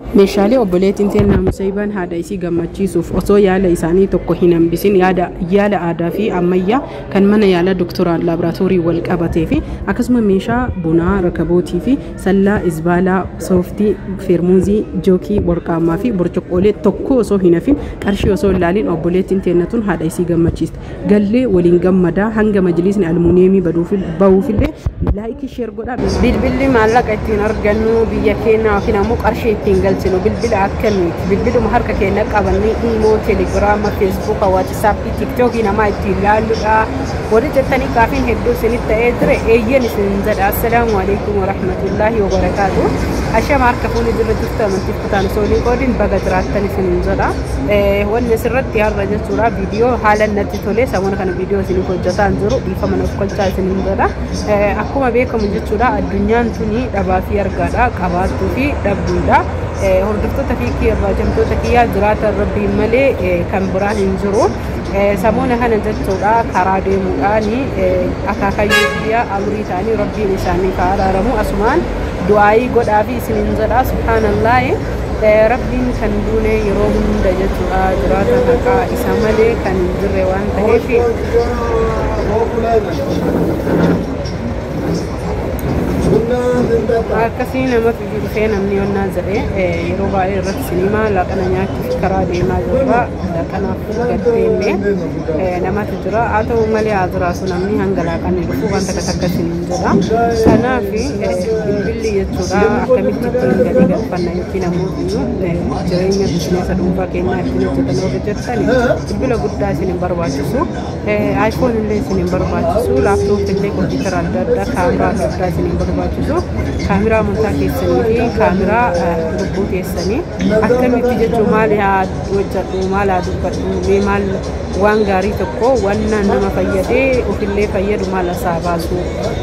meeshaalee obboleettiin teennaa Musaybaan haadha isii gammachiisuuf osoo yaala isaanii tokko hin hambisin yaala aadaa fi ammayyaa kan mana yaala doktoraan laaboraatoorii wal qabatee fi akkasuma meeshaa bunaa rakabootii fi sallaa isbaalaa sooftii feermuuzii jookii warqaamaa fi burcuqqoolee tokko osoo hin hafin qarshii osoo ilaalin obboleettiin teennatuun haadha isii gammachiiste gallee waliin gammadaa hanga majlisni almuuniyeemii bahuufillee laayikii sheer godhaa bilbilli maallaqa ittiin argannu biyya keenya yookiin ammoo qarshii ittiin galchinu bilbila akkamiiti bilbiluma harka keenya qabannee imoo telegiraama feesbuuka waatsaappii tiktokii namaa ittiin ilaalluudha warri jettanii kaafiin hedduu isinitti ta'ee ture eeyyan isin jedha assalaamu alaikum warahmatullaahi wabarakaatu ashama harka fuuni jirra jirtu amantiif kutaan soolii qoodiin baga jiraattan isin jedha wanni asirratti har'a jechuudha viidiyoo haala natti tolee sammuna kana viidiyoo isiniif hojjetaan jiru dhiifama nuuf kolchaa isin jedha akkuma beekamu jechuudha addunyaan tuni dhabaa fi argaadha qabaattuu fi dhabduudha hordoftoota fi kabajamtoota kiyyaa jiraata rabbii malee kan biraan hin jiru sammuna kana jechuudha karaa deemuudhaan akaakayyuu biyya amrii ta'anii rabbiin isaanii araaramu asumaan du'aayii godhaa fi isiniin jedha subhaanallah rabbiin kan duune yeroo hunda jechuudha jiraata haqaa isa malee kan hin jirre waan ta'eef akkasii namatti dhufee namni onnaa jedhee yeroo baay'ee irratti sinimaa laaqana nyaachuuf karaa deemaa jirra laaqanaaf gaddeenne namatti jira haa ta'u malee haa jiraasu namni hanga laaqanni dhufu wanta akkasiin jedha kanaaf bilbilli jechuudha akkamitti ittiin galii galfanna yookiin ammoo jireenya bineensota dhuunfaa keenyaa ittiin hojjetan yoo hojjetan bilbila guddaa isin hin barbaachisu aayifoon illee isin hin barbaachisu laaptoop illee kompiitara adda addaa kaameraa adda addaa isin hin barbaachisu kaameraa amantaa keessanii fi kaameraa lubbuu keessanii akkamitti jechuun maal haa hojjedhu maal haa dubbadhu maal waan gaarii tokko waan nama fayyadee ofillee fayyadu maal isaa baasu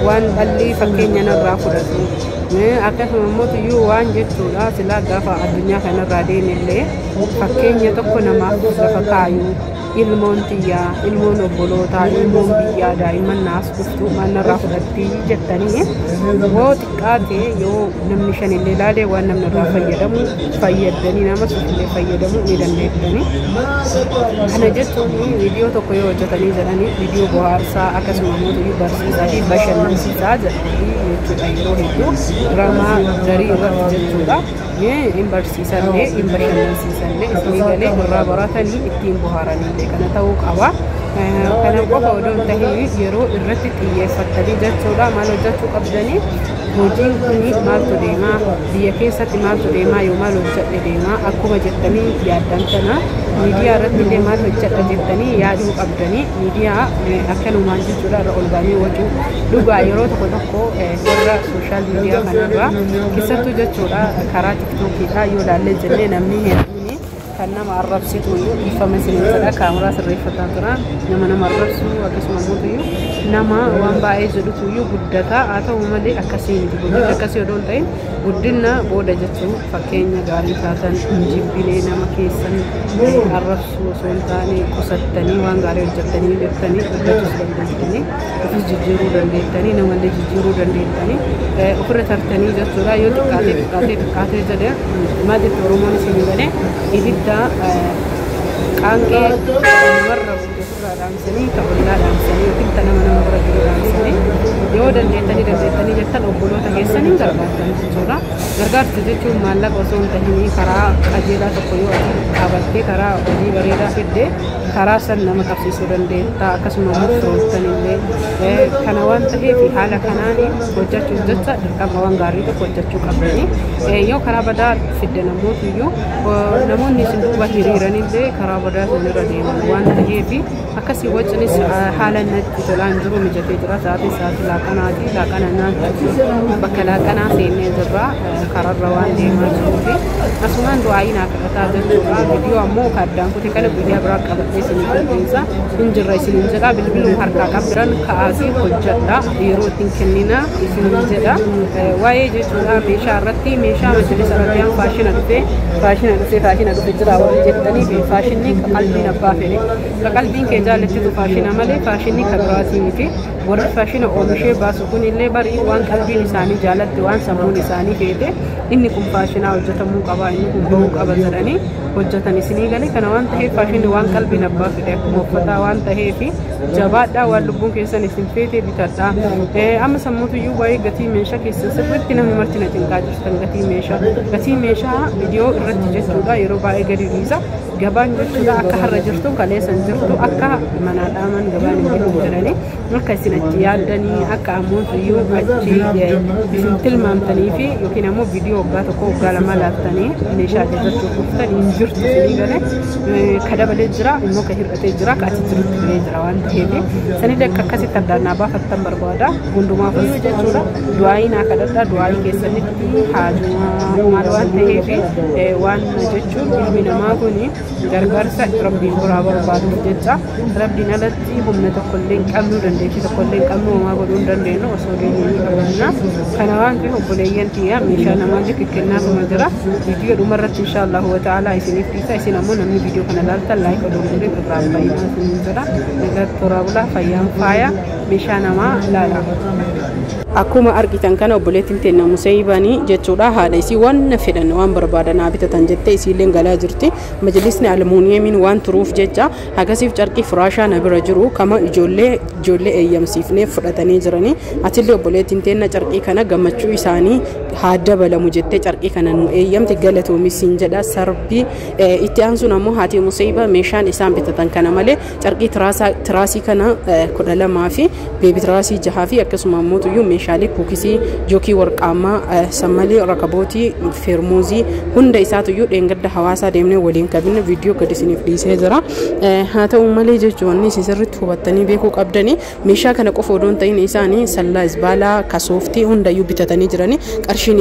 waan dhalli fakkeenya narraa fudhatu akkasuma immoo iyyuu waan jechuudha silaa gaafa addunyaa kanarraa deemillee fakkeenya tokko namaaf lafa kaayu ilmoon tiyyaa ilmoon obbolootaa ilmoon biyyaa daa'imman naas dhuftu manarraa fudhattii jettanii yoo xiqqaate yoo namni shan illee ilaalee waan namni irraa fayyadamu fayyadanii nama illee fayyadamuu ni dandeessanii kana jechuun viidiyoo tokko yoo hojjetanii jedhanii viidiyoo bohaarsaa akkasuma immoo barsiisaa fi bashannansiisaa jedhanii jechuudha yeroo hedduu diraamaa darii irratti jechuudha hin barsiisanillee hin bashannansiisanillee isinii galee irraa baratanii ittiin bohaaranii kana ta'uu qaba kana qofa odoo hin tahin yeroo irratti xiyyeeffattanii jechuudha maal hojjechuu qabdanii hojiin kuni maaltu deemaa biyya keessatti maaltu deemaa yoo maal hojjedhe deemaa akkuma jettanii yaaddan kana miidiyaa irratti illee maal hojjedha jettanii yaaduu qabdanii miidiyaa akkanumaan jechuudha irra ol baanii wajuu dhugaa yeroo tokko tokko warra sooshaal miidiyaa kanarraa keessattuu jechuudha karaa tiktookiidha yoo ilaallee jennee namni hedduun kan nama arrabsitu ifame isiniin jedha kaameraa sirreeffataa jira nama arrabsu akkasuma immoo nama waan baay'ee jedhutu iyyuu guddataa haa ta'u malee akkasii miti guddina akkasii odoo hin ta'in guddina booda jechuun fakkeenya gaarii taatan injibbinee nama keessan arrabsu osoo hin taane qusattanii waan gaarii hojjettanii beektanii guddatus dandeessanii ofis jijjiiruu dandeessanii namallee jijjiiruu dandeessanii ofirra tartanii jechuudha yoo xiqqaatee jedhee maal jechuun oromoon isin galee ibidda qaanqee namarra ofirraa dhaamsanii ta'ullaa dhaamsanii yookiin ta nama bira jiru dhaamsanii yoo dandeessanii jettan obboloota keessanii gargaartan jechuudha gargaarsa jechuun maallaqa osoo hin tahin karaa qajeelaa tokko yoo qabattee karaa hojii bareedaa fiddee karaa san nama qabsiisuu dandeetta akkasuma firoottan illee kana waan ta'eef haala kanaan hojjechuuf jecha dirqama waan gaarii tokko hojjechuu qabdanii yoo karaa badaa fidde namoota iyyuu namoonni isin duuba hiriiran illee karaa badaa sun irra deeman waan ta'eef akkasii wajjinis haala natti tolaan jiru mijatee jira sa'aatii laaqanaati laaqana nyaatu bakka laaqanaa seennee jirra karaarra waan deemaa jiruu fi asumaan du'aayiin akkaataa jechuudha viidiyoo ammoo kaddaan kute kana guyyaa biraa qabattee isinii qopheessa hin jirra isiniin jedha bilbiluma harkaa qabdan ka'aasii hojjedha yeroo ittiin kennina isiniin jedha waa'ee jechuudha meeshaa irratti meeshaa majlisa rabbiyaan faashina dhufe jira waan jettanii fi faashinni qalbiin abbaa fedhe qalbiin kee jaallattu faashina malee faashinni kan biraati miti warri faashina oomishee baasu kun illee barii waan qalbiin isaanii jaalatte waan sammuun isaanii feete inni kun faashinaa hojjetamuu qaba inni kun bahuu qaba jedhanii hojjetan isinii galee kana waan ta'eef faashinni waan qalbiin abbaa fedhe akkuma uffataa waan ta'eef jabaadhaa waan lubbuun keessan isin feete bitadhaa amma sammuutuyyuu baay'ee gatii meeshaa keessa sirriitti namni marti na cinqaa jirtan gatii meeshaa viidiyoo irratti jechuudha yeroo baay'ee gadi dhiisa gabaan jechuudha akka har'a jirtu kaleessan jirtu akka manaa dhaaman gabaan hin jiru jedhanii akka isin achi yaaddanii akka ammoo achi isin tilmaamtanii fi yookiin ammoo viidiyoo waggaa tokko waggaa lama laattanii meeshaa keessatti dhuftanii hin jirtu isinii galee kadabalee jira immoo ka hir'atee jira ka achi jirutti galee jira waan ta'eef sanillee akka akkasitti addaannaa baafattan barbaada hundumaaf jechuudha du'aayii naa kadhadhaa du'aayii keessanitti haajuma maal waan ta'eef waan jechuun ilmi namaa kuni gargaarsa rabbiin biraa barbaaduuf jecha rabbiin alatti humna tokkollee hin qabnu dandeettii tokkollee hin qabnu homaa godhuu hin dandeenyu osoo deemanii qabanna kana waan ta'eef obboleeyyan kiyya meeshaa namaa jikki kennaatuma jira viidiyoo dhumarratti inshaallahu wa ta'ala isiniif dhiisa isin ammoo namni viidiyoo kana laaltan laayika godhuun irraa baay'inaa isiniin jira nagaatti toraa bulaa fayyaan faaya meeshaa namaa laala. Akkuma argitan kana obboleettiin teenya Musayyibanii jechuudha haadha isii waan fedhan waan barbaadan bitatan jettee isiillee galaa jirti majlisni almuuniyamiin waan turuuf jecha hagasiif carqii firaashaa na bira jiru kama ijoollee eeyyamsiifnee fudhatanii jiranii atillee obboleettiin teenya carqii kana gammachuu isaanii haa dabalamu jettee carqii kana nu eeyyamti galatoomisin jedha sarbii itti aansuun ammoo haati Musayyiba meeshaan isaan bitatan kana malee carqii tiraasii kana 12 fi beebi tiraasii 6 fi akkasuma ammoo tuyyuu meeshaalee kuukisii jookii warqaamaa sammalee rakabootii feermuuzii hunda isaatuyyuu dheengadda hawaasaa deemnee waliin qabne viidiyoo gadi isiniif dhiisee jira haa ta'u malee jechuun sirriitti hubattanii beekuu qabdanii meeshaa kana qofa odoon ta'in isaanii sallaa isbaalaa kasooftii hundayyuu bitatanii jiranii qarshii